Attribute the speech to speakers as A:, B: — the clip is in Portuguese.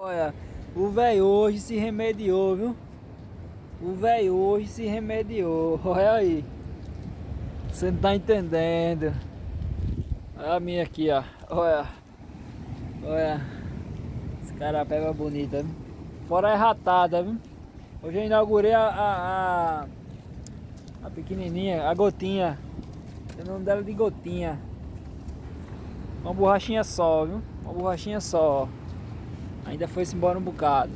A: Olha, o velho hoje se remediou, viu? O velho hoje se remediou. Olha aí. Você não tá entendendo. Olha a minha aqui, ó. Olha. Olha. Esse cara pega bonita, viu? Fora a ratada, viu? Hoje eu inaugurei a pequenininha, a gotinha. Tem o nome dela de gotinha. Uma borrachinha só, viu? Uma borrachinha só. Ainda foi-se embora um bocado.